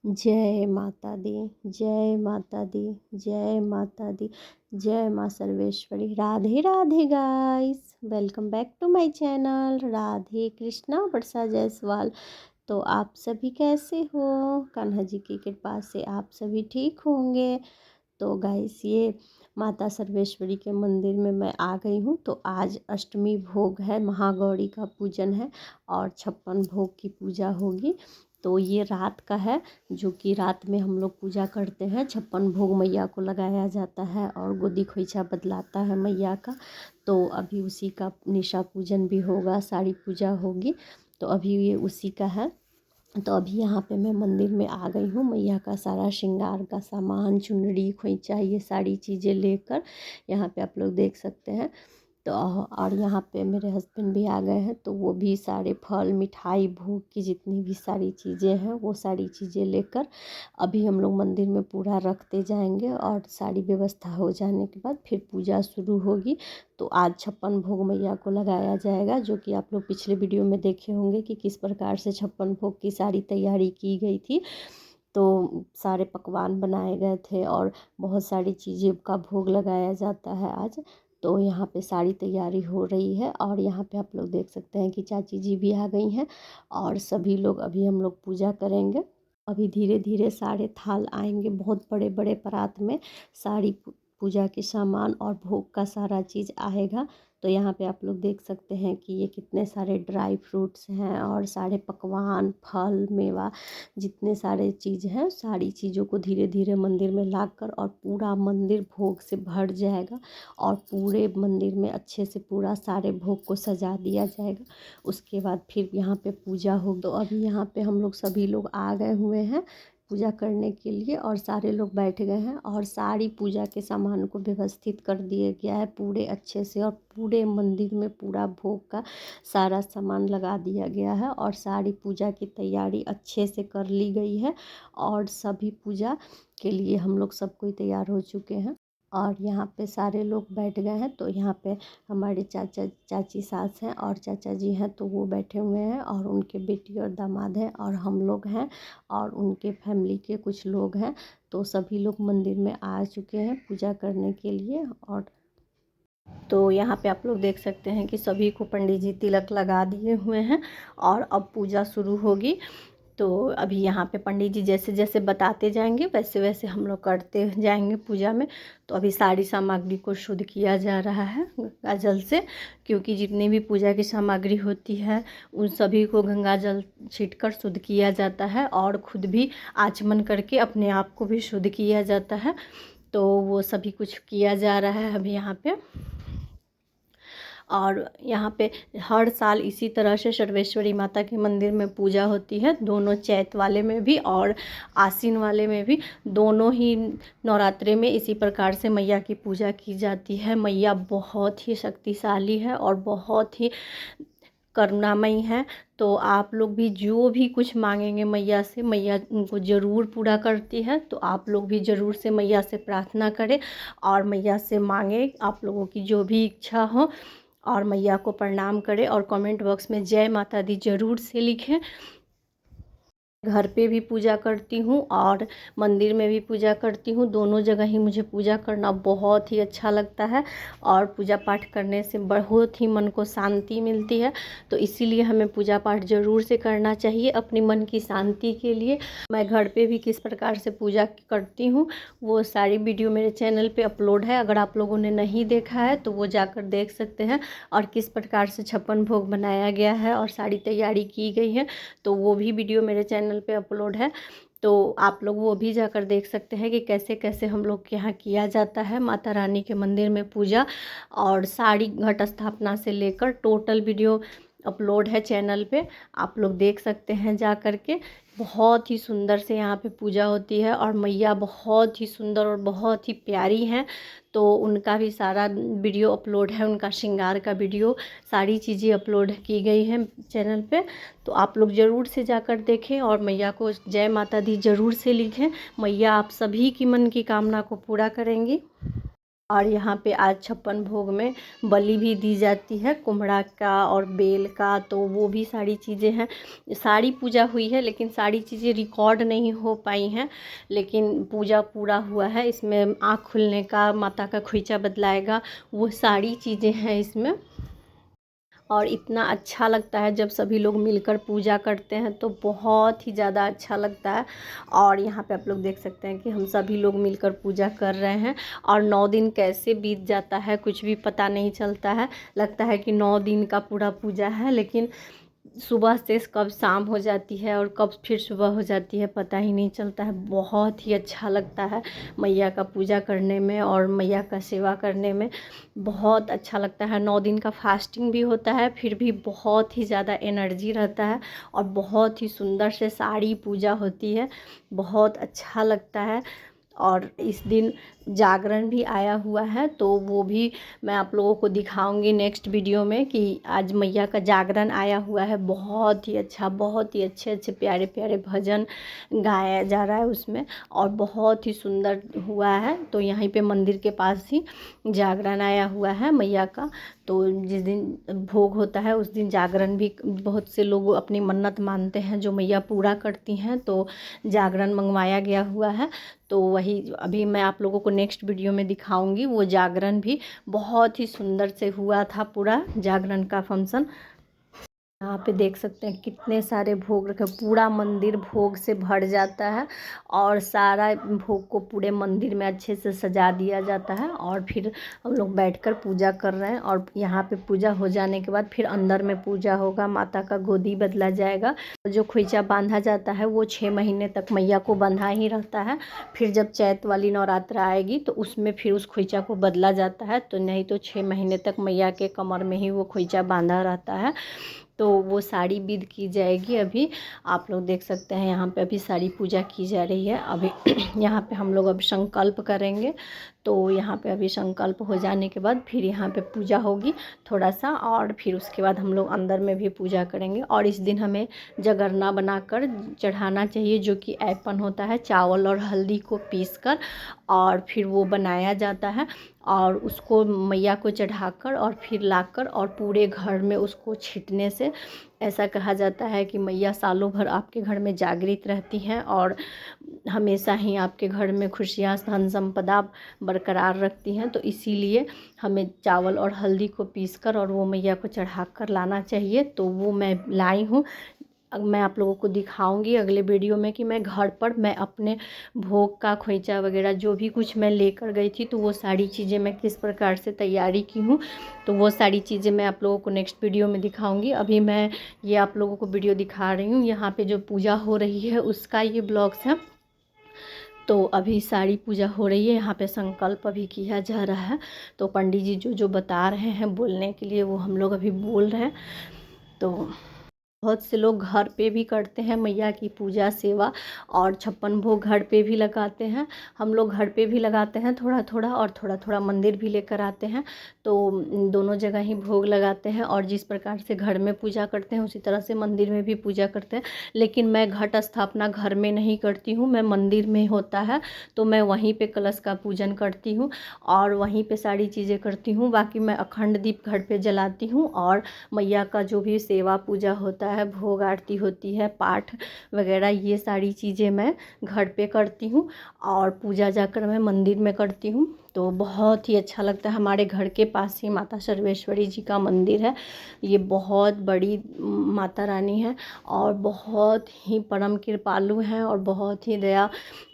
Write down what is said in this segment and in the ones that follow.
जय माता दी। जय माता दी। जय माता दी। जय माँ Sarveshwari. Radhe Radhe guys, welcome back to my channel Radhe Krishna Varsha Jaiswal. तो आप सभी कैसे हो? कान्हा जी की कृपा से आप सभी ठीक होंगे। तो गाइस, ये माता सर्वेश्वरी के मंदिर में मैं आ गई हूँ। तो आज अष्टमी भोग है, महागौरी का पूजन है और 56 भोग की पूजा होगी। तो ये रात का है, जो कि रात में हम लोग पूजा करते हैं। 56 भोग मैया को लगाया जाता है और गोदी खोइछा बदलाता है मैया का। तो अभी उसी का निशा पूजन भी होगा, साड़ी पूजा होगी। तो अभी ये उसी का है। तो अभी यहाँ पे मैं मंदिर में आ गई हूँ। मैया का सारा श्रृंगार का सामान, चुनरी, खोइंचा, ये सारी चीज़ें लेकर यहाँ पे आप लोग देख सकते हैं। तो और यहाँ पे मेरे हस्बैंड भी आ गए हैं। तो वो भी सारे फल, मिठाई, भोग की जितनी भी सारी चीज़ें हैं वो सारी चीज़ें लेकर अभी हम लोग मंदिर में पूरा रखते जाएंगे। और सारी व्यवस्था हो जाने के बाद फिर पूजा शुरू होगी। तो आज 56 भोग मैया को लगाया जाएगा, जो कि आप लोग पिछले वीडियो में देखे होंगे कि किस प्रकार से 56 भोग की सारी तैयारी की गई थी। तो सारे पकवान बनाए गए थे और बहुत सारी चीज़ें का भोग लगाया जाता है आज। तो यहाँ पे सारी तैयारी हो रही है और यहाँ पे आप लोग देख सकते हैं कि चाची जी भी आ गई हैं और सभी लोग अभी हम लोग पूजा करेंगे। अभी धीरे धीरे सारे थाल आएंगे, बहुत बड़े बड़े परात में सारी पूजा के सामान और भोग का सारा चीज़ आएगा। तो यहाँ पे आप लोग देख सकते हैं कि ये कितने सारे ड्राई फ्रूट्स हैं और सारे पकवान, फल, मेवा, जितने सारे चीज़ हैं सारी चीज़ों को धीरे धीरे मंदिर में लाकर और पूरा मंदिर भोग से भर जाएगा। और पूरे मंदिर में अच्छे से पूरा सारे भोग को सजा दिया जाएगा। उसके बाद फिर यहाँ पे पूजा हो। तो अभी यहाँ पे हम लोग सभी लोग आ गए हुए हैं पूजा करने के लिए और सारे लोग बैठ गए हैं और सारी पूजा के सामान को व्यवस्थित कर दिया गया है पूरे अच्छे से। और पूरे मंदिर में पूरा भोग का सारा सामान लगा दिया गया है और सारी पूजा की तैयारी अच्छे से कर ली गई है। और सभी पूजा के लिए हम लोग सब कोई तैयार हो चुके हैं और यहाँ पे सारे लोग बैठ गए हैं। तो यहाँ पे हमारे चाचा चाची सास हैं और चाचा जी हैं, तो वो बैठे हुए हैं और उनके बेटी और दामाद हैं और हम लोग हैं और उनके फैमिली के कुछ लोग हैं। तो सभी लोग मंदिर में आ चुके हैं पूजा करने के लिए। और तो यहाँ पे आप लोग देख सकते हैं कि सभी को पंडित जी तिलक लगा दिए हुए हैं और अब पूजा शुरू होगी। तो अभी यहाँ पे पंडित जी जैसे जैसे बताते जाएंगे वैसे वैसे हम लोग करते जाएंगे पूजा में। तो अभी सारी सामग्री को शुद्ध किया जा रहा है गंगा जल से, क्योंकि जितनी भी पूजा की सामग्री होती है उन सभी को गंगा जल छींटकर शुद्ध किया जाता है और खुद भी आचमन करके अपने आप को भी शुद्ध किया जाता है। तो वो सभी कुछ किया जा रहा है अभी यहाँ पे। और यहाँ पे हर साल इसी तरह से सर्वेश्वरी माता के मंदिर में पूजा होती है, दोनों चैत वाले में भी और आसीन वाले में भी। दोनों ही नवरात्रे में इसी प्रकार से मैया की पूजा की जाती है। मैया बहुत ही शक्तिशाली है और बहुत ही करुणामयी है। तो आप लोग भी जो भी कुछ मांगेंगे मैया से, मैया उनको ज़रूर पूरा करती है। तो आप लोग भी ज़रूर से मैया से प्रार्थना करें और मैया से मांगे आप लोगों की जो भी इच्छा हो और मैया को प्रणाम करें और कमेंट बॉक्स में जय माता दी ज़रूर से लिखें। घर पे भी पूजा करती हूँ और मंदिर में भी पूजा करती हूँ, दोनों जगह ही मुझे पूजा करना बहुत ही अच्छा लगता है और पूजा पाठ करने से बहुत ही मन को शांति मिलती है। तो इसीलिए हमें पूजा पाठ ज़रूर से करना चाहिए अपनी मन की शांति के लिए। मैं घर पे भी किस प्रकार से पूजा करती हूँ वो सारी वीडियो मेरे चैनल पे अपलोड है, अगर आप लोगों ने नहीं देखा है तो वो जाकर देख सकते हैं। और किस प्रकार से 56 भोग बनाया गया है और सारी तैयारी की गई है तो वो भी वीडियो मेरे चैनल पे अपलोड है। तो आप लोग वो भी जाकर देख सकते हैं कि कैसे कैसे हम लोग के यहाँ किया जाता है माता रानी के मंदिर में पूजा। और सारी घट स्थापना से लेकर टोटल वीडियो अपलोड है चैनल पे, आप लोग देख सकते हैं जा कर के। बहुत ही सुंदर से यहाँ पे पूजा होती है और मैया बहुत ही सुंदर और बहुत ही प्यारी हैं। तो उनका भी सारा वीडियो अपलोड है, उनका श्रृंगार का वीडियो, सारी चीज़ें अपलोड की गई हैं चैनल पे। तो आप लोग ज़रूर से जाकर देखें और मैया को जय माता दी ज़रूर से लिखें। मैया आप सभी की मन की कामना को पूरा करेंगी। और यहाँ पे आज 56 भोग में बलि भी दी जाती है, कुम्हड़ा का और बेल का, तो वो भी सारी चीज़ें हैं। सारी पूजा हुई है लेकिन सारी चीज़ें रिकॉर्ड नहीं हो पाई हैं, लेकिन पूजा पूरा हुआ है। इसमें आँख खुलने का, माता का खोइचा बदलाएगा, वो सारी चीज़ें हैं इसमें। और इतना अच्छा लगता है जब सभी लोग मिलकर पूजा करते हैं, तो बहुत ही ज़्यादा अच्छा लगता है। और यहाँ पे आप लोग देख सकते हैं कि हम सभी लोग मिलकर पूजा कर रहे हैं। और 9 दिन कैसे बीत जाता है कुछ भी पता नहीं चलता है, लगता है कि 9 दिन का पूरा पूजा है, लेकिन सुबह से कब शाम हो जाती है और कब फिर सुबह हो जाती है पता ही नहीं चलता है। बहुत ही अच्छा लगता है मैया का पूजा करने में और मैया का सेवा करने में, बहुत अच्छा लगता है। 9 दिन का फास्टिंग भी होता है, फिर भी बहुत ही ज़्यादा एनर्जी रहता है और बहुत ही सुंदर से सारी पूजा होती है, बहुत अच्छा लगता है। और इस दिन जागरण भी आया हुआ है, तो वो भी मैं आप लोगों को दिखाऊंगी नेक्स्ट वीडियो में कि आज मैया का जागरण आया हुआ है। बहुत ही अच्छा, बहुत ही अच्छे अच्छे प्यारे प्यारे भजन गाया जा रहा है उसमें, और बहुत ही सुंदर हुआ है। तो यहीं पे मंदिर के पास ही जागरण आया हुआ है मैया का। तो जिस दिन भोग होता है उस दिन जागरण भी बहुत से लोग अपनी मन्नत मानते हैं जो मैया पूरा करती हैं, तो जागरण मंगवाया गया हुआ है। तो वही अभी मैं आप लोगों को नेक्स्ट वीडियो में दिखाऊंगी। वो जागरण भी बहुत ही सुंदर से हुआ था, पूरा जागरण का फंक्शन। यहाँ पे देख सकते हैं कितने सारे भोग रखे, पूरा मंदिर भोग से भर जाता है और सारा भोग को पूरे मंदिर में अच्छे से सजा दिया जाता है। और फिर हम लोग बैठकर पूजा कर रहे हैं। और यहाँ पे पूजा हो जाने के बाद फिर अंदर में पूजा होगा, माता का गोदी बदला जाएगा। जो खोइचा बांधा जाता है वो 6 महीने तक मैया को बंधा ही रहता है। फिर जब चैत वाली नवरात्रा आएगी तो उसमें फिर उस खोइचा को बदला जाता है, तो नहीं तो 6 महीने तक मैया के कमर में ही वो खोइचा बांधा रहता है। तो वो साड़ी विध की जाएगी। अभी आप लोग देख सकते हैं यहाँ पे अभी सारी पूजा की जा रही है। अभी यहाँ पे हम लोग अब संकल्प करेंगे, तो यहाँ पे अभी संकल्प हो जाने के बाद फिर यहाँ पे पूजा होगी थोड़ा सा, और फिर उसके बाद हम लोग अंदर में भी पूजा करेंगे। और इस दिन हमें जगरना बनाकर चढ़ाना चाहिए, जो कि ऐपन होता है, चावल और हल्दी को पीस कर और फिर वो बनाया जाता है, और उसको मैया को चढ़ाकर और फिर लाकर और पूरे घर में उसको छींटने से ऐसा कहा जाता है कि मैया सालों भर आपके घर में जागृत रहती हैं और हमेशा ही आपके घर में खुशियाँ धन संपदा बरकरार रखती हैं। तो इसीलिए हमें चावल और हल्दी को पीसकर और वो मैया को चढ़ा कर लाना चाहिए। तो वो मैं लाई हूँ। अब मैं आप लोगों को दिखाऊंगी अगले वीडियो में कि मैं घर पर मैं अपने भोग का खोइचा वगैरह जो भी कुछ मैं लेकर गई थी, तो वो सारी चीज़ें मैं किस प्रकार से तैयारी की हूँ, तो वो सारी चीज़ें मैं आप लोगों को नेक्स्ट वीडियो में दिखाऊंगी। अभी मैं ये आप लोगों को वीडियो दिखा रही हूँ, यहाँ पे जो पूजा हो रही है उसका ये ब्लॉग्स है। तो अभी सारी पूजा हो रही है, यहाँ पे संकल्प अभी किया जा रहा है। तो पंडित जी जो जो बता रहे हैं बोलने के लिए वो हम लोग अभी बोल रहे हैं। तो बहुत से लोग घर पे भी करते हैं मैया की पूजा सेवा, और 56 भोग घर पे भी लगाते हैं। हम लोग घर पे भी लगाते हैं थोड़ा थोड़ा, और थोड़ा थोड़ा मंदिर भी लेकर आते हैं। तो दोनों जगह ही भोग लगाते हैं, और जिस प्रकार से घर में पूजा करते हैं उसी तरह से मंदिर में भी पूजा करते हैं। लेकिन मैं घट स्थापना घर में नहीं करती हूँ, मैं मंदिर में होता है तो मैं वहीं पे कलश का पूजन करती हूँ और वहीं पे सारी चीज़ें करती हूँ। बाकी मैं अखंड दीप घर पे जलाती हूँ, और मैया का जो भी सेवा पूजा होता है, भोग आरती होती है, पाठ वगैरह, ये सारी चीज़ें मैं घर पे करती हूँ और पूजा जाकर मैं मंदिर में करती हूँ। तो बहुत ही अच्छा लगता है। हमारे घर के पास ही माता सर्वेश्वरी जी का मंदिर है। ये बहुत बड़ी माता रानी है और बहुत ही परम कृपालु हैं और बहुत ही दया,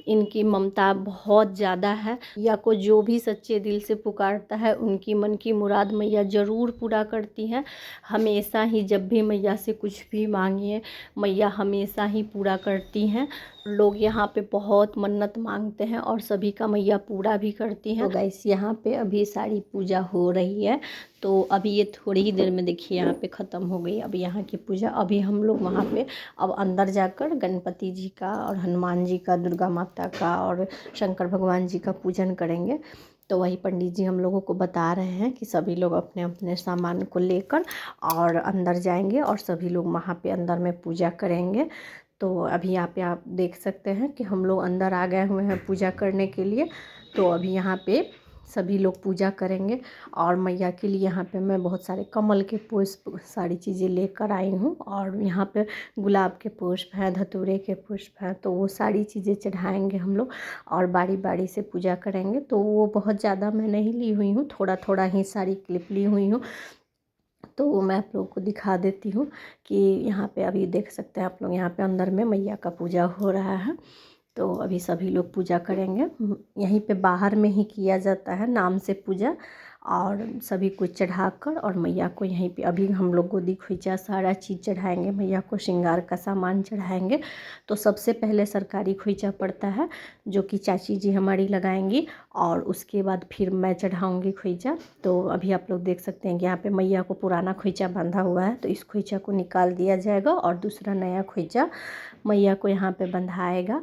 इनकी ममता बहुत ज़्यादा है। या को जो भी सच्चे दिल से पुकारता है उनकी मन की मुराद मैया ज़रूर पूरा करती हैं। हमेशा ही जब भी मैया से कुछ भी मांगिए मैया हमेशा ही पूरा करती हैं। लोग यहाँ पे बहुत मन्नत मांगते हैं और सभी का मैया पूरा भी करती हैं। तो गाइस यहाँ पे अभी सारी पूजा हो रही है, तो अभी ये थोड़ी ही देर में देखिए यहाँ पे ख़त्म हो गई अब यहाँ की पूजा। अभी हम लोग वहाँ पे अब अंदर जाकर गणपति जी का और हनुमान जी का, दुर्गा माता का और शंकर भगवान जी का पूजन करेंगे। तो वही पंडित जी हम लोगों को बता रहे हैं कि सभी लोग अपने अपने सामान को लेकर और अंदर जाएंगे और सभी लोग वहाँ पे अंदर में पूजा करेंगे। तो अभी यहाँ पे आप देख सकते हैं कि हम लोग अंदर आ गए हुए हैं पूजा करने के लिए। तो अभी यहाँ पे सभी लोग पूजा करेंगे। और मैया के लिए यहाँ पे मैं बहुत सारे कमल के पुष्प सारी चीज़ें लेकर आई हूँ, और यहाँ पे गुलाब के पुष्प हैं, धतूरे के पुष्प हैं, तो वो सारी चीज़ें चढ़ाएंगे हम लोग और बारी बारी से पूजा करेंगे। तो वो बहुत ज़्यादा मैं नहीं ली हुई हूँ, थोड़ा थोड़ा ही सारी क्लिप ली हुई हूँ। तो वो मैं आप लोगों को दिखा देती हूँ कि यहाँ पे अभी देख सकते हैं आप लोग, यहाँ पे अंदर में मैया का पूजा हो रहा है। तो अभी सभी लोग पूजा करेंगे। यहीं पे बाहर में ही किया जाता है नाम से पूजा, और सभी कुछ चढ़ाकर और मैया को यहीं पे अभी हम लोग गोदी खोइचा सारा चीज़ चढ़ाएंगे, मैया को श्रृंगार का सामान चढ़ाएंगे। तो सबसे पहले सरकारी खोइचा पड़ता है जो कि चाची जी हमारी लगाएंगी, और उसके बाद फिर मैं चढ़ाऊँगी खोइचा। तो अभी आप लोग देख सकते हैं कि यहाँ पे मैया को पुराना खोइचा बांधा हुआ है, तो इस खोइचा को निकाल दिया जाएगा और दूसरा नया खोइचा मैया को यहाँ पे बंधाएगा।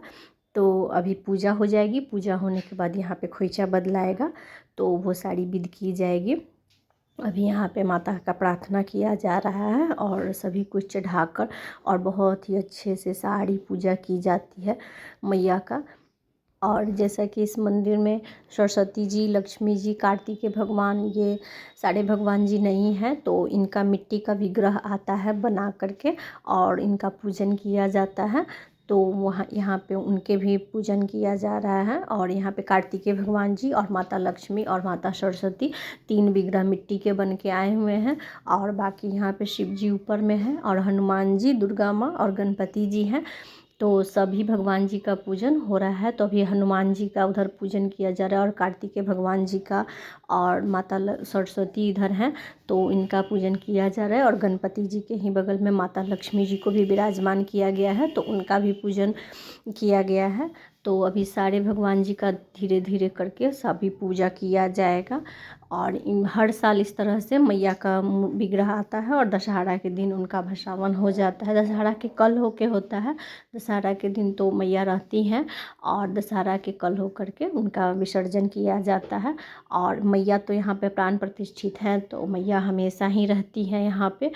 तो अभी पूजा हो जाएगी, पूजा होने के बाद यहाँ पे खोइचा बदलाएगा, तो वो सारी विधि की जाएगी। अभी यहाँ पे माता का प्रार्थना किया जा रहा है और सभी कुछ चढ़ाकर और बहुत ही अच्छे से सारी पूजा की जाती है मैया का। और जैसा कि इस मंदिर में सरस्वती जी, लक्ष्मी जी, कार्तिकेय भगवान, ये सारे भगवान जी नहीं हैं, तो इनका मिट्टी का विग्रह आता है बना करके और इनका पूजन किया जाता है। तो वहाँ यहाँ पे उनके भी पूजन किया जा रहा है। और यहाँ पे कार्तिकेय भगवान जी और माता लक्ष्मी और माता सरस्वती 3 विग्रह मिट्टी के बन के आए हुए हैं, और बाकी यहाँ पे शिव जी ऊपर में हैं और हनुमान जी, दुर्गा माँ और गणपति जी हैं। तो सभी भगवान जी का पूजन हो रहा है। तो अभी हनुमान जी का उधर पूजन किया जा रहा है और कार्तिकेय भगवान जी का, और माता सरस्वती इधर हैं तो इनका पूजन किया जा रहा है। और गणपति जी के ही बगल में माता लक्ष्मी जी को भी विराजमान किया गया है, तो उनका भी पूजन किया गया है। तो अभी सारे भगवान जी का धीरे धीरे करके सभी पूजा किया जाएगा। और हर साल इस तरह से मैया का विग्रह आता है और दशहरा के दिन उनका भसावन हो जाता है। दशहरा के कल होके होता है, दशहरा के दिन तो मैया रहती हैं और दशहरा के कल हो करके उनका विसर्जन किया जाता है। और मैया तो यहाँ पे प्राण प्रतिष्ठित हैं, तो मैया हमेशा ही रहती हैं यहाँ पे।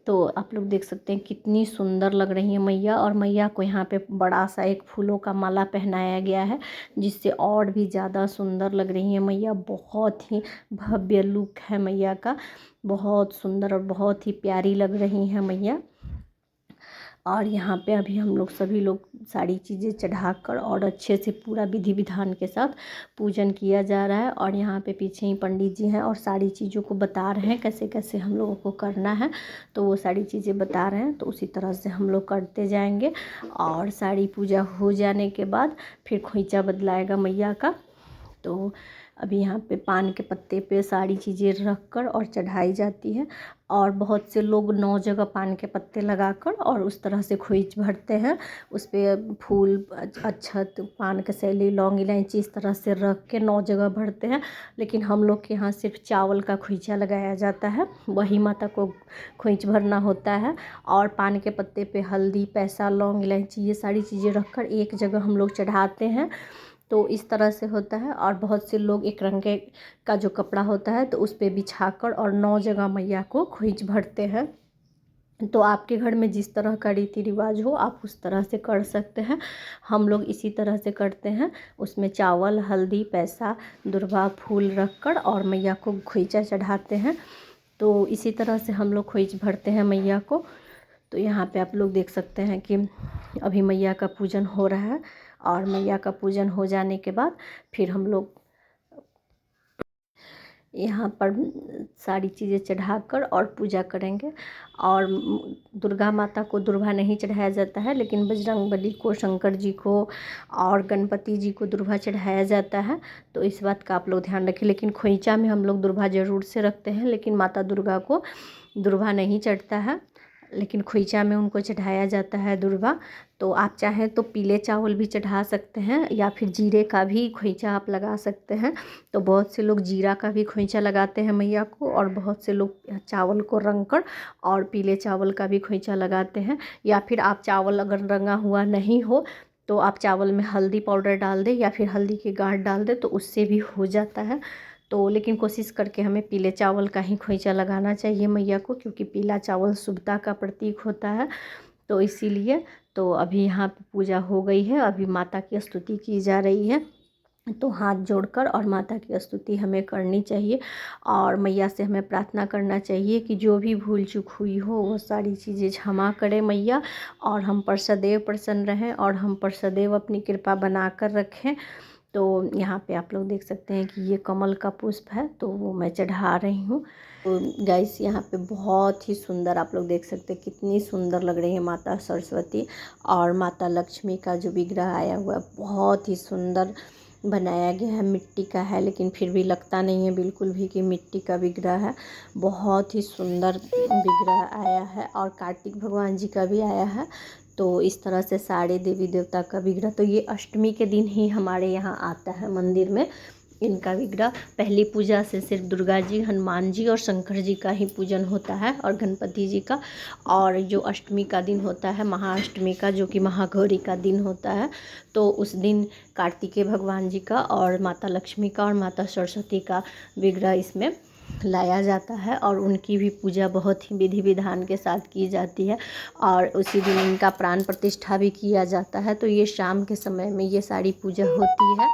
तो आप लोग देख सकते हैं कितनी सुंदर लग रही है मैया। और मैया को यहाँ पे बड़ा सा एक फूलों का माला पहनाया गया है, जिससे और भी ज़्यादा सुंदर लग रही है मैया। बहुत ही भव्य लुक है मैया का, बहुत सुंदर और बहुत ही प्यारी लग रही है मैया। और यहाँ पे अभी हम लोग सभी लोग सारी चीज़ें चढ़ाकर और अच्छे से पूरा विधि विधान के साथ पूजन किया जा रहा है। और यहाँ पे पीछे ही पंडित जी हैं और सारी चीज़ों को बता रहे हैं कैसे कैसे हम लोगों को करना है, तो वो सारी चीज़ें बता रहे हैं, तो उसी तरह से हम लोग करते जाएंगे। और सारी पूजा हो जाने के बाद फिर खोइचा बदलाएगा मैया का। तो अभी यहाँ पे पान के पत्ते पे सारी चीज़ें रख कर और चढ़ाई जाती है। और बहुत से लोग 9 जगह पान के पत्ते लगाकर और उस तरह से खोइच भरते हैं। उस पर फूल, अक्षत, पान कसैली, लौंग, इलायची इस तरह से रख के 9 जगह भरते हैं। लेकिन हम लोग के यहाँ सिर्फ चावल का खोइचा लगाया जाता है, वही माता को खोइच भरना होता है। और पान के पत्ते पे हल्दी, पैसा, लौंग, इलायची ये सारी चीज़ें रखकर एक जगह हम लोग चढ़ाते हैं। तो इस तरह से होता है। और बहुत से लोग एक रंग का जो कपड़ा होता है तो उस पर बिछाकर और 9 जगह मैया को खोइच भरते हैं। तो आपके घर में जिस तरह का रीति रिवाज हो आप उस तरह से कर सकते हैं। हम लोग इसी तरह से करते हैं, उसमें चावल, हल्दी, पैसा, दुर्वा फूल रखकर और मैया को खोइचा चढ़ाते हैं। तो इसी तरह से हम लोग खोइच भरते हैं मैया को। तो यहाँ पे आप लोग देख सकते हैं कि अभी मैया का पूजन हो रहा है। और मैया का पूजन हो जाने के बाद फिर हम लोग यहाँ पर सारी चीज़ें चढ़ाकर और पूजा करेंगे। और दुर्गा माता को दुर्वा नहीं चढ़ाया जाता है, लेकिन बजरंगबली को, शंकर जी को और गणपति जी को दुर्वा चढ़ाया जाता है। तो इस बात का आप लोग ध्यान रखें। लेकिन खोइचा में हम लोग दुर्वा ज़रूर से रखते हैं, लेकिन माता दुर्गा को दुर्वा नहीं चढ़ता है, लेकिन खोइचा में उनको चढ़ाया जाता है दुर्वा। तो आप चाहें तो पीले चावल भी चढ़ा सकते हैं या फिर जीरे का भी खोइचा आप लगा सकते हैं। तो बहुत से लोग जीरा का भी खोइचा लगाते हैं मैया को, और बहुत से लोग चावल को रंग कर और पीले चावल का भी खोइचा लगाते हैं। या फिर आप चावल अगर रंगा हुआ नहीं हो तो आप चावल में हल्दी पाउडर डाल दें या फिर हल्दी की गांठ डाल दें, तो उससे भी हो जाता है। तो लेकिन कोशिश करके हमें पीले चावल का ही खोइचा लगाना चाहिए मैया को, क्योंकि पीला चावल शुभता का प्रतीक होता है। तो इसीलिए तो अभी यहाँ पे पूजा हो गई है, अभी माता की स्तुति की जा रही है। तो हाथ जोड़कर और माता की स्तुति हमें करनी चाहिए और मैया से हमें प्रार्थना करना चाहिए कि जो भी भूल चूक हुई हो वो सारी चीज़ें क्षमा करे मैया, और हम पर सदैव प्रसन्न रहें और हम पर सदैव अपनी कृपा बना कर रखें। तो यहाँ पे आप लोग देख सकते हैं कि ये कमल का पुष्प है, तो वो मैं चढ़ा रही हूँ। तो गाइस यहाँ पे बहुत ही सुंदर आप लोग देख सकते हैं कितनी सुंदर लग रही है माता सरस्वती, और माता लक्ष्मी का जो विग्रह आया हुआ है बहुत ही सुंदर बनाया गया है। मिट्टी का है लेकिन फिर भी लगता नहीं है बिल्कुल भी कि मिट्टी का विग्रह है। बहुत ही सुंदर विग्रह आया है, और कार्तिक भगवान जी का भी आया है। तो इस तरह से सारे देवी देवता का विग्रह, तो ये अष्टमी के दिन ही हमारे यहाँ आता है मंदिर में इनका विग्रह। पहली पूजा से सिर्फ दुर्गा जी, हनुमान जी और शंकर जी का ही पूजन होता है, और गणपति जी का। और जो अष्टमी का दिन होता है, महाअष्टमी का, जो कि महागौरी का दिन होता है, तो उस दिन कार्तिकेय भगवान जी का और माता लक्ष्मी का और माता सरस्वती का विग्रह इसमें लाया जाता है, और उनकी भी पूजा बहुत ही विधि विधान के साथ की जाती है, और उसी दिन इनका प्राण प्रतिष्ठा भी किया जाता है। तो ये शाम के समय में ये सारी पूजा होती है,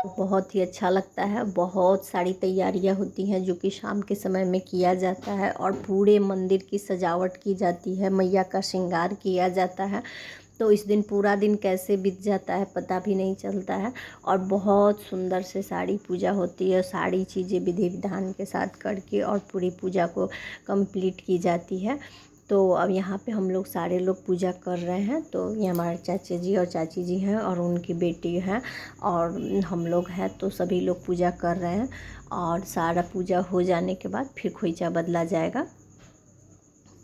बहुत ही अच्छा लगता है। बहुत सारी तैयारियां होती हैं जो कि शाम के समय में किया जाता है, और पूरे मंदिर की सजावट की जाती है, मैया का श्रृंगार किया जाता है। तो इस दिन पूरा दिन कैसे बीत जाता है पता भी नहीं चलता है, और बहुत सुंदर से सारी पूजा होती है। सारी चीज़ें विधि विधान के साथ करके और पूरी पूजा को कंप्लीट की जाती है। तो अब यहाँ पे हम लोग सारे लोग पूजा कर रहे हैं। तो ये हमारे चाचा जी और चाची जी हैं और उनकी बेटी है और हम लोग हैं, तो सभी लोग पूजा कर रहे हैं। और सारा पूजा हो जाने के बाद फिर खोइचा बदला जाएगा।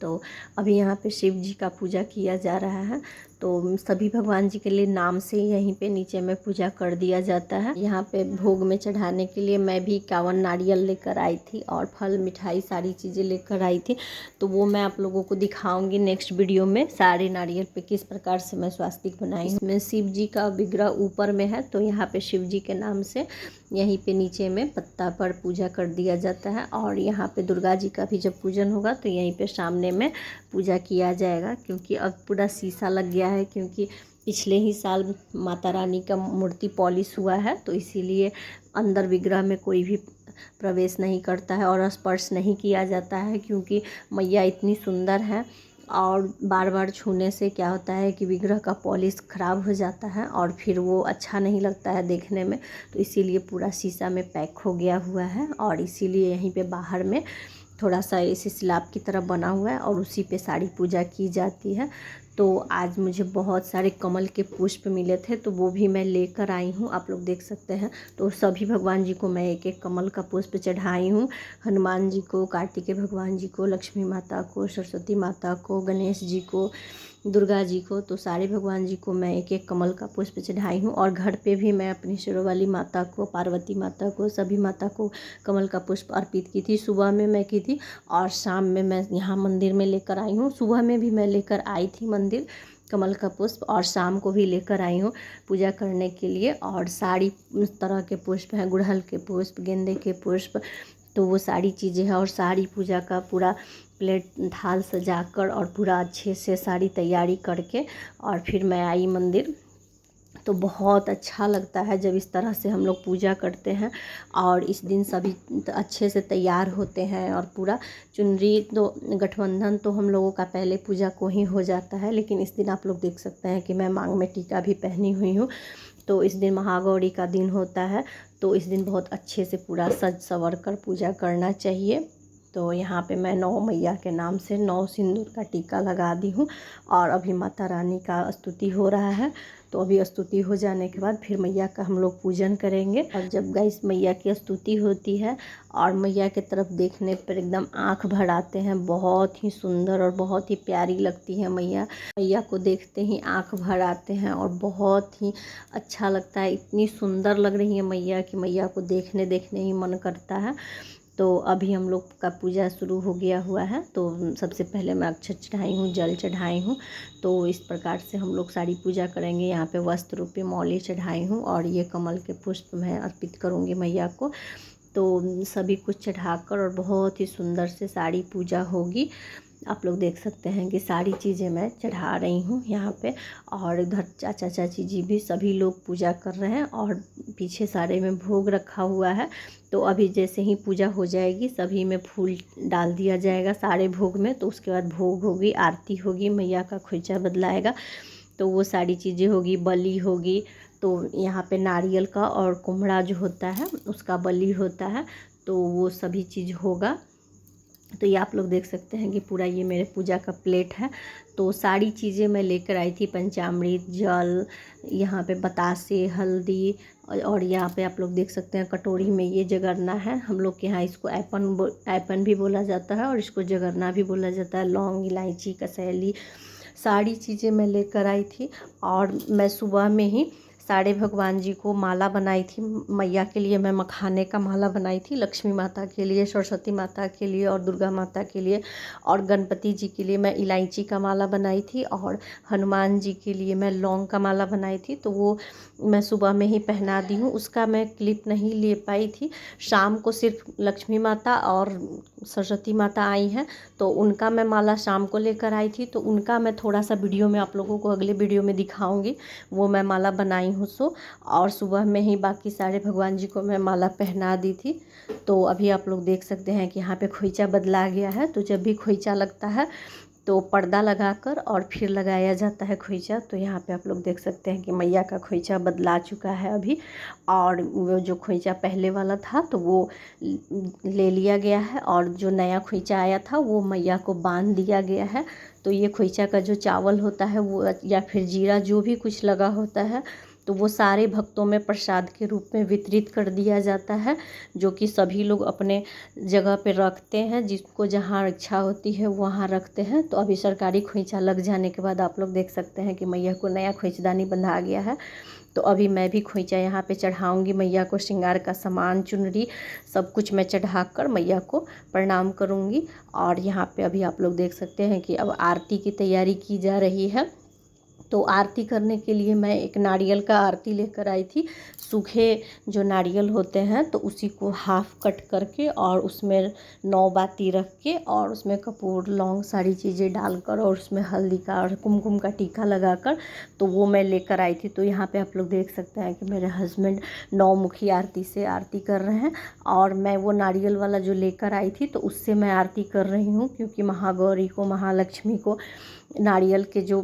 तो अभी यहाँ पे शिव जी का पूजा किया जा रहा है। तो सभी भगवान जी के लिए नाम से यहीं पे नीचे में पूजा कर दिया जाता है। यहाँ पे भोग में चढ़ाने के लिए मैं भी 51 नारियल लेकर आई थी, और फल मिठाई सारी चीज़ें लेकर आई थी। तो वो मैं आप लोगों को दिखाऊंगी नेक्स्ट वीडियो में, सारे नारियल पे किस प्रकार से मैं स्वास्तिक बनाई हूँ। इसमें शिव जी का विग्रह ऊपर में है, तो यहाँ पे शिव जी के नाम से यहीं पे नीचे में पत्ता पर पूजा कर दिया जाता है। और यहाँ पे दुर्गा जी का भी जब पूजन होगा तो यहीं पे सामने में पूजा किया जाएगा, क्योंकि अब पूरा शीशा लग गया है, क्योंकि पिछले ही साल माता रानी का मूर्ति पॉलिश हुआ है, तो इसीलिए अंदर विग्रह में कोई भी प्रवेश नहीं करता है और स्पर्श नहीं किया जाता है, क्योंकि मैया इतनी सुंदर है। और बार बार छूने से क्या होता है कि विग्रह का पॉलिश ख़राब हो जाता है और फिर वो अच्छा नहीं लगता है देखने में। तो इसीलिए पूरा शीशा में पैक हो गया हुआ है, और इसीलिए यहीं पे बाहर में थोड़ा सा इसी स्लैब की तरह बना हुआ है, और उसी पे सारी पूजा की जाती है। तो आज मुझे बहुत सारे कमल के पुष्प मिले थे, तो वो भी मैं लेकर आई हूँ, आप लोग देख सकते हैं। तो सभी भगवान जी को मैं एक एक कमल का पुष्प चढ़ाई हूँ। हनुमान जी को, कार्तिकेय भगवान जी को, लक्ष्मी माता को, सरस्वती माता को, गणेश जी को, दुर्गा जी को, तो सारे भगवान जी को मैं एक एक कमल का पुष्प चढ़ाई हूँ। और घर पे भी मैं अपनी शेरों वाली माता को, पार्वती माता को, सभी माता को कमल का पुष्प अर्पित की थी। सुबह में मैं की थी और शाम में मैं यहाँ मंदिर में लेकर आई हूँ। सुबह में भी मैं लेकर आई थी मंदिर कमल का पुष्प, और शाम को भी लेकर आई हूँ पूजा करने के लिए। और सारी तरह के पुष्प हैं, गुड़हल के पुष्प, गेंदे के पुष्प, तो वो सारी चीज़ें हैं। और सारी पूजा का पूरा प्लेट थाल सजाकर और पूरा अच्छे से सारी तैयारी करके और फिर मैं आई मंदिर। तो बहुत अच्छा लगता है जब इस तरह से हम लोग पूजा करते हैं, और इस दिन सभी अच्छे से तैयार होते हैं। और पूरा चुनरी तो गठबंधन तो हम लोगों का पहले पूजा को ही हो जाता है, लेकिन इस दिन आप लोग देख सकते हैं कि मैं मांग में टीका भी पहनी हुई हूँ। तो इस दिन महागौरी का दिन होता है, तो इस दिन बहुत अच्छे से पूरा सज संवर कर पूजा करना चाहिए। तो यहाँ पे मैं 9 मैया के नाम से 9 सिंदूर का टीका लगा दी हूँ, और अभी माता रानी का स्तुति हो रहा है। तो अभी स्तुति हो जाने के बाद फिर मैया का हम लोग पूजन करेंगे। और जब गाइस मैया की स्तुति होती है और मैया की तरफ देखने पर एकदम आँख भर आते हैं, बहुत ही सुंदर और बहुत ही प्यारी लगती है मैया। मैया को देखते ही आँख भर आते हैं और बहुत ही अच्छा लगता है। इतनी सुंदर लग रही है मैया कि मैया को देखने देखने ही मन करता है। तो अभी हम लोग का पूजा शुरू हो गया हुआ है। तो सबसे पहले मैं अक्षत चढ़ाई हूँ, जल चढ़ाई हूँ। तो इस प्रकार से हम लोग सारी पूजा करेंगे। यहाँ पे वस्त्र रूपी मौली चढ़ाई हूँ, और ये कमल के पुष्प मैं अर्पित करूँगी मैया को। तो सभी कुछ चढ़ाकर और बहुत ही सुंदर से सारी पूजा होगी। आप लोग देख सकते हैं कि सारी चीज़ें मैं चढ़ा रही हूँ यहाँ पे। और इधर चाचा चाची जी भी सभी लोग पूजा कर रहे हैं और पीछे सारे में भोग रखा हुआ है। तो अभी जैसे ही पूजा हो जाएगी सभी में फूल डाल दिया जाएगा सारे भोग में। तो उसके बाद भोग होगी, आरती होगी, मैया का खोइचा बदलाएगा, तो वो सारी चीज़ें होगी, बलि होगी। तो यहाँ पे नारियल का और कुम्हड़ा जो होता है उसका बलि होता है, तो वो सभी चीज़ होगा। तो ये आप लोग देख सकते हैं कि पूरा ये मेरे पूजा का प्लेट है। तो सारी चीज़ें मैं लेकर आई थी, पंचामृत, जल, यहाँ पे बतासे, हल्दी, और यहाँ पे आप लोग देख सकते हैं कटोरी में ये जगरना है। हम लोग के यहाँ इसको ऐपन भी बोला जाता है और इसको जगरना भी बोला जाता है। लौंग, इलायची, कसैली, सारी चीज़ें मैं लेकर आई थी। और मैं सुबह में ही सारे भगवान जी को माला बनाई थी। मैया के लिए मैं मखाने का माला बनाई थी, लक्ष्मी माता के लिए, सरस्वती माता के लिए और दुर्गा माता के लिए। और गणपति जी के लिए मैं इलायची का माला बनाई थी और हनुमान जी के लिए मैं लौंग का माला बनाई थी। तो वो मैं सुबह में ही पहना दी हूँ, उसका मैं क्लिप नहीं ले पाई थी। शाम को सिर्फ लक्ष्मी माता और सरस्वती माता आई हैं, तो उनका मैं माला शाम को लेकर आई थी। तो उनका मैं थोड़ा सा वीडियो में आप लोगों को अगले वीडियो में दिखाऊंगी, वो मैं माला बनाई हूँ सो। और सुबह में ही बाकी सारे भगवान जी को मैं माला पहना दी थी। तो अभी आप लोग देख सकते हैं कि यहाँ पे खोइचा बदला गया है। तो जब भी खोइचा लगता है तो पर्दा लगाकर और फिर लगाया जाता है खोइचा। तो यहाँ पे आप लोग देख सकते हैं कि मैया का खोइचा बदला चुका है अभी। और वो जो खोइचा पहले वाला था तो वो ले लिया गया है, और जो नया खोइचा आया था वो मैया को बांध दिया गया है। तो ये खोइचा का जो चावल होता है वो या फिर जीरा जो भी कुछ लगा होता है तो वो सारे भक्तों में प्रसाद के रूप में वितरित कर दिया जाता है, जो कि सभी लोग अपने जगह पे रखते हैं, जिसको जहाँ इच्छा होती है वहाँ रखते हैं। तो अभी सरकारी खोइचा लग जाने के बाद आप लोग देख सकते हैं कि मैया को नया खोइचदानी बंधा गया है। तो अभी मैं भी खोइचा यहाँ पे चढ़ाऊँगी, मैया को श्रृंगार का सामान, चुनरी, सब कुछ मैं चढ़ाकर मैया को प्रणाम करूँगी। और यहाँ पे अभी आप लोग देख सकते हैं कि अब आरती की तैयारी की जा रही है। तो आरती करने के लिए मैं एक नारियल का आरती लेकर आई थी। सूखे जो नारियल होते हैं तो उसी को हाफ कट करके और उसमें 9 बाती रख के और उसमें कपूर, लौंग, सारी चीज़ें डालकर और उसमें हल्दी का और कुमकुम का टीका लगाकर तो वो मैं लेकर आई थी। तो यहाँ पे आप लोग देख सकते हैं कि मेरे हस्बैंड 9 मुखी आरती से आरती कर रहे हैं, और मैं वो नारियल वाला जो लेकर आई थी तो उससे मैं आरती कर रही हूँ, क्योंकि महागौरी को, महालक्ष्मी को नारियल के जो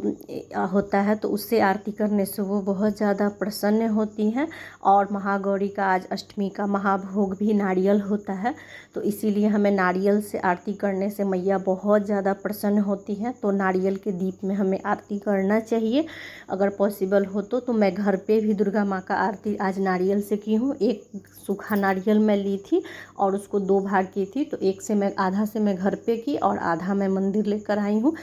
होता है तो उससे आरती करने से वो बहुत ज़्यादा प्रसन्न होती हैं। और महागौरी का आज अष्टमी का महाभोग भी नारियल होता है, तो इसीलिए हमें नारियल से आरती करने से मैया बहुत ज़्यादा प्रसन्न होती हैं। तो नारियल के दीप में हमें आरती करना चाहिए। अगर पॉसिबल हो तो मैं घर पे भी दुर्गा माँ का आरती आज नारियल से की हूँ। एक सूखा नारियल मैं ली थी और उसको 2 भाग की थी, तो आधा से मैं घर पे की और आधा मैं मंदिर लेकर आई हूँ।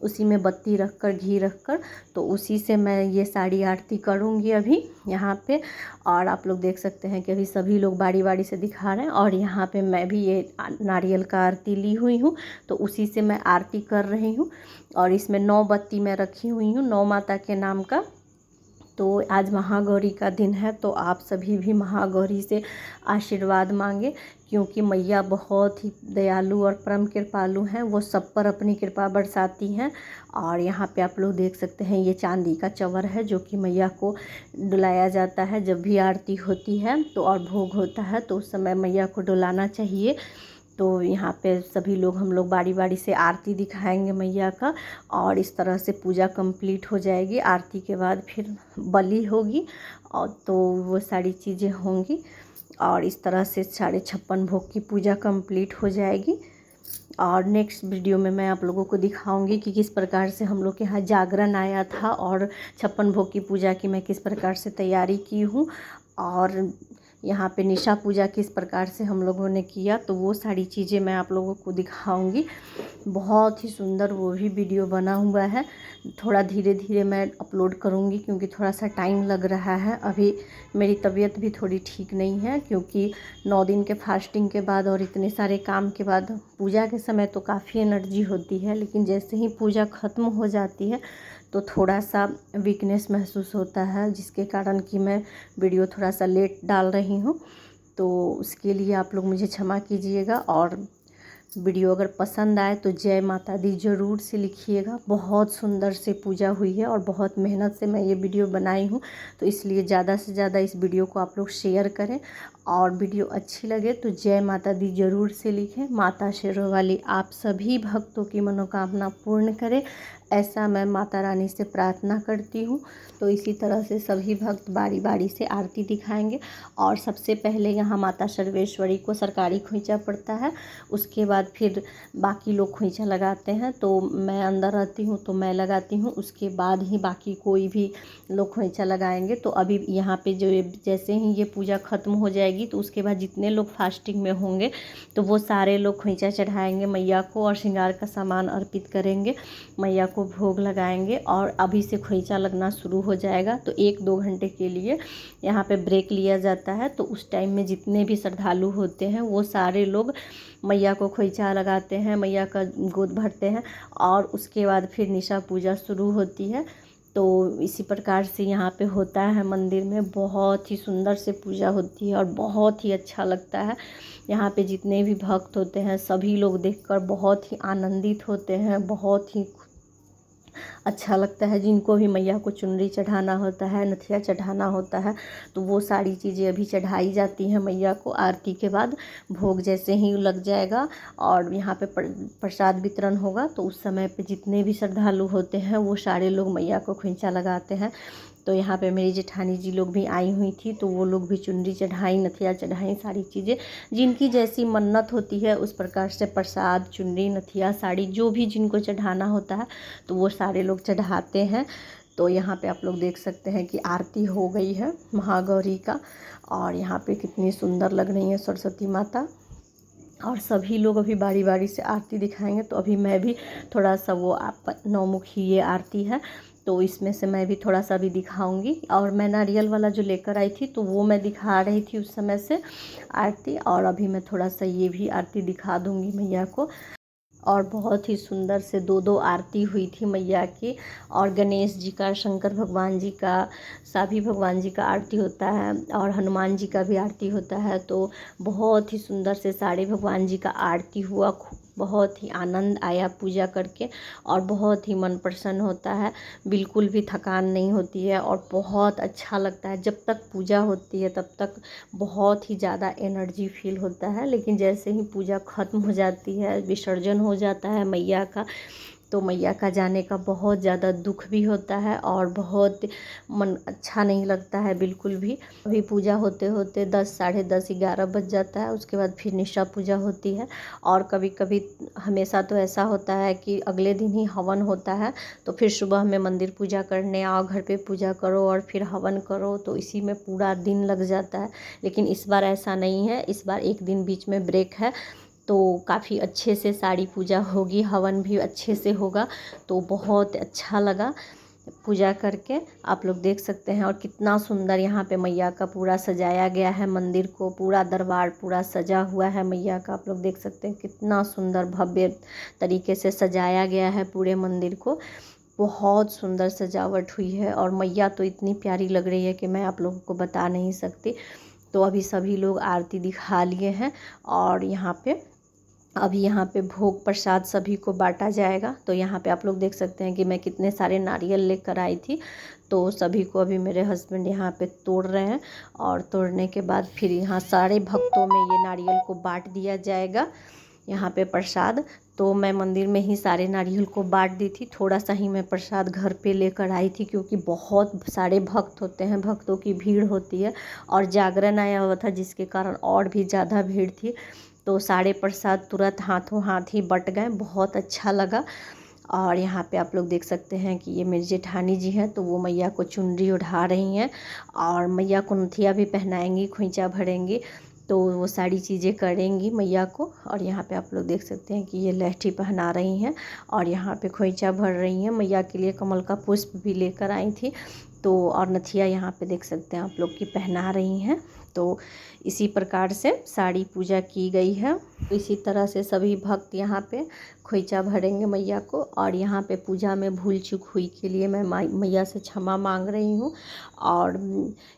उसी में बत्ती रखकर, घी रखकर, तो उसी से मैं ये सारी आरती करूँगी अभी यहाँ पे। और आप लोग देख सकते हैं कि अभी सभी लोग बारी बारी से दिखा रहे हैं, और यहाँ पे मैं भी ये नारियल का आरती ली हुई हूँ, तो उसी से मैं आरती कर रही हूँ। और इसमें 9 बत्ती मैं रखी हुई हूँ, 9 माता के नाम का। तो आज महागौरी का दिन है, तो आप सभी भी महागौरी से आशीर्वाद मांगे, क्योंकि मैया बहुत ही दयालु और परम कृपालु हैं, वो सब पर अपनी कृपा बरसाती हैं। और यहाँ पे आप लोग देख सकते हैं ये चांदी का चवर है, जो कि मैया को डुलाया जाता है जब भी आरती होती है तो, और भोग होता है तो उस समय मैया को डुलाना चाहिए। तो यहाँ पे सभी लोग, हम लोग बारी बारी से आरती दिखाएंगे मैया का, और इस तरह से पूजा कंप्लीट हो जाएगी। आरती के बाद फिर बलि होगी, और तो वो सारी चीज़ें होंगी, और इस तरह से साढ़े 56 भोग की पूजा कंप्लीट हो जाएगी। और नेक्स्ट वीडियो में मैं आप लोगों को दिखाऊंगी कि किस प्रकार से हम लोग के यहाँ जागरण आया था, और 56 भोग की पूजा की मैं किस प्रकार से तैयारी की हूँ, और यहाँ पे निशा पूजा किस प्रकार से हम लोगों ने किया, तो वो सारी चीज़ें मैं आप लोगों को दिखाऊंगी। बहुत ही सुंदर वो भी वीडियो बना हुआ है। थोड़ा धीरे धीरे मैं अपलोड करूँगी, क्योंकि थोड़ा सा टाइम लग रहा है। अभी मेरी तबीयत भी थोड़ी ठीक नहीं है, क्योंकि 9 दिन के फास्टिंग के बाद और इतने सारे काम के बाद पूजा के समय तो काफ़ी एनर्जी होती है, लेकिन जैसे ही पूजा ख़त्म हो जाती है तो थोड़ा सा वीकनेस महसूस होता है, जिसके कारण कि मैं वीडियो थोड़ा सा लेट डाल रही हूँ। तो उसके लिए आप लोग मुझे क्षमा कीजिएगा। और वीडियो अगर पसंद आए तो जय माता दी ज़रूर से लिखिएगा। बहुत सुंदर से पूजा हुई है और बहुत मेहनत से मैं ये वीडियो बनाई हूँ, तो इसलिए ज़्यादा से ज़्यादा इस वीडियो को आप लोग शेयर करें। और वीडियो अच्छी लगे तो जय माता दी ज़रूर से लिखें। माता शेरों वाली आप सभी भक्तों की मनोकामना पूर्ण करें, ऐसा मैं माता रानी से प्रार्थना करती हूँ। तो इसी तरह से सभी भक्त बारी बारी से आरती दिखाएंगे। और सबसे पहले यहाँ माता सर्वेश्वरी को सरकारी खोइंचा पड़ता है, उसके बाद फिर बाकी लोग खोइंचा लगाते हैं। तो मैं अंदर रहती हूँ तो मैं लगाती हूँ, उसके बाद ही बाकी कोई भी लोग खोइंचा लगाएंगे। तो अभी यहाँ पे जो जैसे ही ये पूजा ख़त्म हो जाएगी तो उसके बाद जितने लोग फास्टिंग में होंगे तो वो सारे लोग खोइंचा चढ़ाएंगे मैया को और श्रृंगार का सामान अर्पित करेंगे, मैया को भोग लगाएंगे। और अभी से खोइंचा लगना शुरू हो जाएगा। तो 1-2 घंटे के लिए यहाँ पे ब्रेक लिया जाता है। तो उस टाइम में जितने भी श्रद्धालु होते हैं वो सारे लोग मैया को खोइंचा लगाते हैं, मैया का गोद भरते हैं और उसके बाद फिर निशा पूजा शुरू होती है। तो इसी प्रकार से यहाँ पे होता है मंदिर में, बहुत ही सुंदर से पूजा होती है और बहुत ही अच्छा लगता है। यहाँ पे जितने भी भक्त होते हैं सभी लोग देखकर बहुत ही आनंदित होते हैं, बहुत ही अच्छा लगता है। जिनको भी मैया को चुनरी चढ़ाना होता है, नथिया चढ़ाना होता है, तो वो सारी चीज़ें अभी चढ़ाई जाती हैं मैया को। आरती के बाद भोग जैसे ही लग जाएगा और यहाँ पे प्रसाद वितरण होगा, तो उस समय पे जितने भी श्रद्धालु होते हैं वो सारे लोग मैया को खोइंचा लगाते हैं। तो यहाँ पे मेरी जेठानी जी लोग भी आई हुई थी, तो वो लोग भी चुनरी चढ़ाई, नथिया चढ़ाई, सारी चीज़ें जिनकी जैसी मन्नत होती है उस प्रकार से प्रसाद, चुनरी, नथिया, साड़ी जो भी जिनको चढ़ाना होता है तो वो सारे लोग चढ़ाते हैं। तो यहाँ पे आप लोग देख सकते हैं कि आरती हो गई है महागौरी का, और यहाँ पे कितनी सुंदर लग रही है सरस्वती माता। और सभी लोग अभी बारी बारी से आरती दिखाएंगे। तो अभी मैं भी थोड़ा सा वो आप नौमुखी ये आरती है तो इसमें से मैं भी थोड़ा सा भी दिखाऊंगी। और मैं नारियल वाला जो लेकर आई थी तो वो मैं दिखा रही थी उस समय से आरती, और अभी मैं थोड़ा सा ये भी आरती दिखा दूंगी मैया को। और बहुत ही सुंदर से 2-2 आरती हुई थी मैया की। और गणेश जी का, शंकर भगवान जी का, सभी भगवान जी का आरती होता है और हनुमान जी का भी आरती होता है। तो बहुत ही सुंदर से सारे भगवान जी का आरती हुआ। बहुत ही आनंद आया पूजा करके और बहुत ही मन प्रसन्न होता है, बिल्कुल भी थकान नहीं होती है और बहुत अच्छा लगता है। जब तक पूजा होती है तब तक बहुत ही ज़्यादा एनर्जी फील होता है, लेकिन जैसे ही पूजा ख़त्म हो जाती है, विसर्जन हो जाता है मैया का, तो मैया का जाने का बहुत ज़्यादा दुख भी होता है और बहुत मन अच्छा नहीं लगता है बिल्कुल भी। अभी पूजा होते होते 10, साढ़े 10, 11 बज जाता है। उसके बाद फिर निशा पूजा होती है। और कभी कभी, हमेशा तो ऐसा होता है कि अगले दिन ही हवन होता है, तो फिर सुबह में मंदिर पूजा करने आओ, घर पे पूजा करो और फिर हवन करो, तो इसी में पूरा दिन लग जाता है। लेकिन इस बार ऐसा नहीं है, इस बार एक दिन बीच में ब्रेक है, तो काफ़ी अच्छे से साड़ी पूजा होगी, हवन भी अच्छे से होगा। तो बहुत अच्छा लगा पूजा करके, आप लोग देख सकते हैं। और कितना सुंदर यहाँ पे मैया का पूरा सजाया गया है मंदिर को, पूरा दरबार पूरा सजा हुआ है मैया का। आप लोग देख सकते हैं कितना सुंदर भव्य तरीके से सजाया गया है पूरे मंदिर को। बहुत सुंदर सजावट हुई है और मैया तो इतनी प्यारी लग रही है कि मैं आप लोगों को बता नहीं सकती। तो अभी सभी लोग आरती दिखा लिए हैं और अभी यहाँ पे भोग प्रसाद सभी को बांटा जाएगा। तो यहाँ पे आप लोग देख सकते हैं कि मैं कितने सारे नारियल लेकर आई थी, तो सभी को अभी मेरे हस्बैंड यहाँ पे तोड़ रहे हैं। और तोड़ने के बाद फिर यहाँ सारे भक्तों में ये नारियल को बांट दिया जाएगा यहाँ पे प्रसाद। तो मैं मंदिर में ही सारे नारियल को बांट दी थी, थोड़ा सा ही मैं प्रसाद घर पे लेकर आई थी, क्योंकि बहुत सारे भक्त होते हैं, भक्तों की भीड़ होती है और जागरण आया हुआ था जिसके कारण और भी ज़्यादा भीड़ थी। तो सारे प्रसाद तुरंत हाथों हाथ ही बट गए, बहुत अच्छा लगा। और यहाँ पे आप लोग देख सकते हैं कि ये मेरी जेठानी जी हैं, तो वो मैया को चुनरी उठा रही हैं और मैया को नथिया भी पहनाएंगी, खोइंचा भरेंगी, तो वो सारी चीज़ें करेंगी मैया को। और यहाँ पे आप लोग देख सकते हैं कि ये लहठी पहना रही हैं और यहाँ पे खोइंचा भर रही हैं। मैया के लिए कमल का पुष्प भी लेकर आई थी, तो और नथिया यहाँ पे देख सकते हैं आप लोग की पहना रही हैं। तो इसी प्रकार से साड़ी पूजा की गई है। इसी तरह से सभी भक्त यहाँ पे खोइचा भरेंगे मैया को। और यहाँ पे पूजा में भूल चूक हुई के लिए मैं मैया से क्षमा मांग रही हूँ। और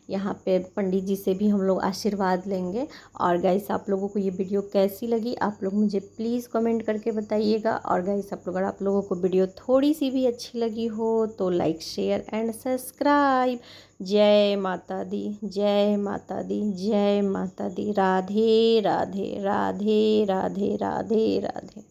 यहाँ पे पंडित जी से भी हम लोग आशीर्वाद लेंगे। और गाइस, आप लोगों को ये वीडियो कैसी लगी आप लोग मुझे प्लीज़ कमेंट करके बताइएगा। और गाइस, अगर आप लोगों को वीडियो थोड़ी सी भी अच्छी लगी हो तो लाइक, शेयर एंड सब्सक्राइब। जय माता दी, जय माता दी, जय माता दी। राधे राधे, राधे राधे, राधे राधे।